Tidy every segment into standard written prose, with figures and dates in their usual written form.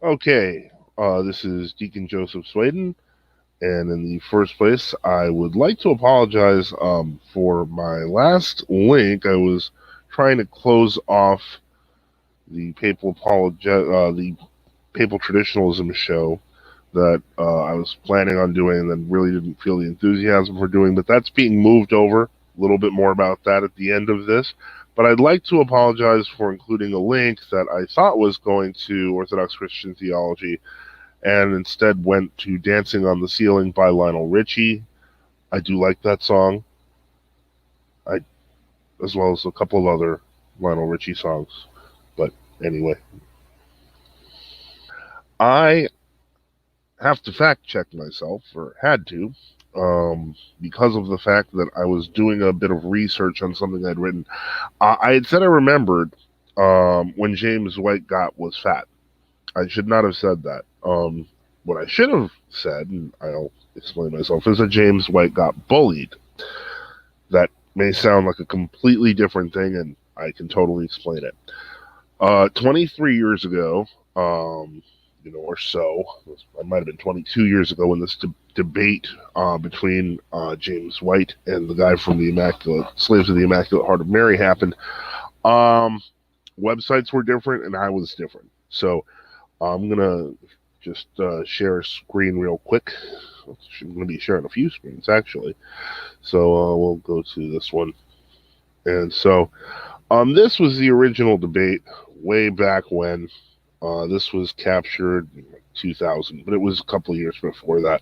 Okay, this is Deacon Joseph Swaden, and in the first place, I would like to apologize for my last link. I was trying to close off the papal traditionalism show that I was planning on doing, and then really didn't feel the enthusiasm for doing. But that's being moved over. A little bit more about that at the end of this. But I'd like to apologize for including a link that I thought was going to Orthodox Christian theology and instead went to Dancing on the Ceiling by Lionel Richie. I do like that song, I as well as a couple of other Lionel Richie songs. But anyway, I have to fact check myself, or had to, because of the fact that I was doing a bit of research on something I'd written. I had said I remembered when James White was fat. I should not have said that. What I should have said, and I'll explain myself, is that James White got bullied. That may sound like a completely different thing, and I can totally explain it. 23 years ago, or so, I might have been 22 years ago when this debate between James White and the guy from the Slaves of the Immaculate Heart of Mary happened. Websites were different, and I was different. So I'm gonna just share a screen real quick. I'm going to be sharing a few screens actually. So we'll go to this one. And so this was the original debate way back when. This was captured in 2000, but it was a couple of years before that.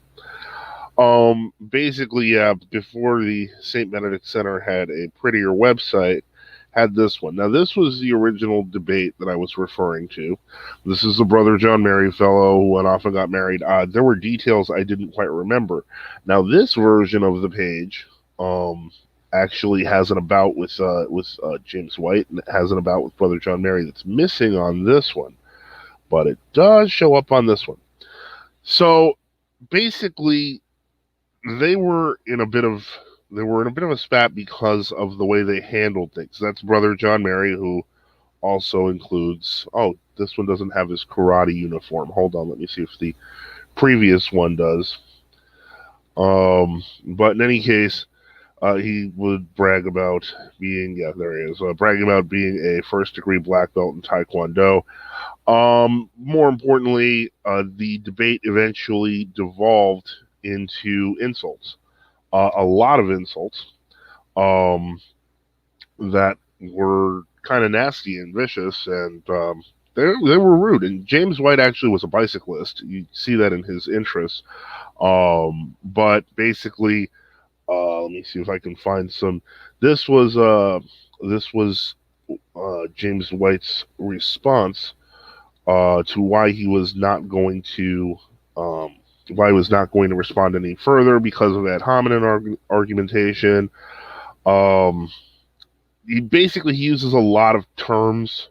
Basically, yeah, before the St. Benedict Center had a prettier website, had this one. Now, this was the original debate that I was referring to. This is the Brother John Mary fellow who went off and got married. There were details I didn't quite remember. Now, this version of the page actually has an about with James White, and it has an about with Brother John Mary that's missing on this one, but it does show up on this one. So basically, they were in a bit of a spat because of the way they handled things. That's Brother John Mary, who also includes. Oh, this one doesn't have his karate uniform. Hold on, let me see if the previous one does. But in any case, he would brag about being, there he is, bragging about being a first-degree black belt in Taekwondo. More importantly, the debate eventually devolved into insults. A lot of insults that were kind of nasty and vicious, and they were rude. And James White actually was a bicyclist. You see that in his interests. But basically, let me see if I can find some. This was James White's response to why he was not going to respond any further because of ad hominem argumentation. He uses a lot of terms,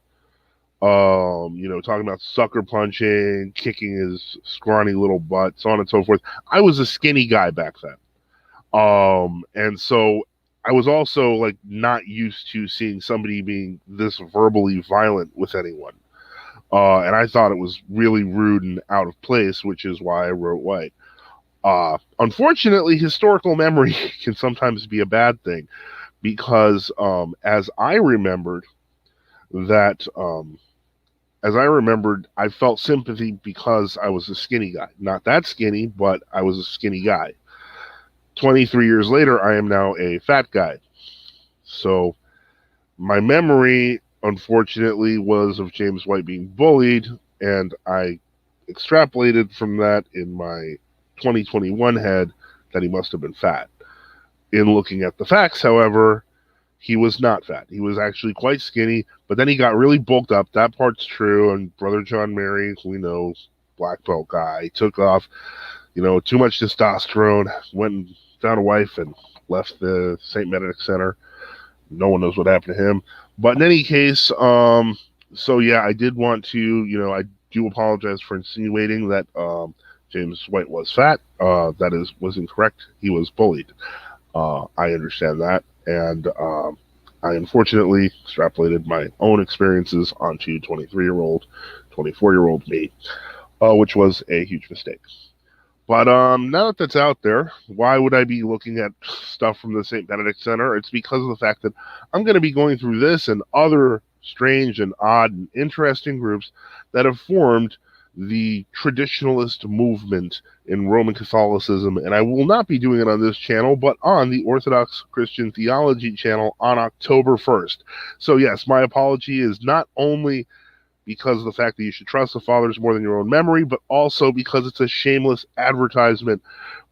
talking about sucker punching, kicking his scrawny little butt, so on and so forth. I was a skinny guy back then. And so I was also like not used to seeing somebody being this verbally violent with anyone. And I thought it was really rude and out of place, which is why I wrote White. Unfortunately, historical memory can sometimes be a bad thing because as I remembered, I felt sympathy because I was a skinny guy. Not that skinny, but I was a skinny guy. 23 years later, I am now a fat guy. So my memory, unfortunately, was of James White being bullied, and I extrapolated from that in my 2021 head that he must have been fat. In looking at the facts, however, he was not fat. He was actually quite skinny, but then he got really bulked up. That part's true, and Brother John Mary, we know, black belt guy, took off, too much testosterone, went and found a wife and left the St. Benedict Center. No one knows what happened to him. But in any case, so yeah, I did want to, I do apologize for insinuating that James White was fat. That was incorrect. He was bullied. I understand that. And I unfortunately extrapolated my own experiences onto 23-year-old, 24-year-old me. which was a huge mistake. But now that that's out there, why would I be looking at stuff from the St. Benedict Center? It's because of the fact that I'm going to be going through this and other strange and odd and interesting groups that have formed the traditionalist movement in Roman Catholicism. And I will not be doing it on this channel, but on the Orthodox Christian Theology channel on October 1st. So yes, my apology is not only because of the fact that you should trust the fathers more than your own memory, but also because it's a shameless advertisement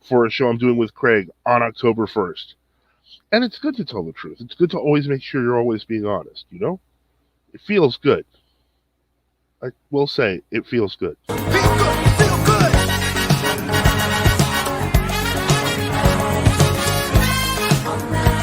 for a show I'm doing with Craig on October 1st. And it's good to tell the truth. It's good to always make sure you're always being honest, you know? It feels good. I will say, it feels good.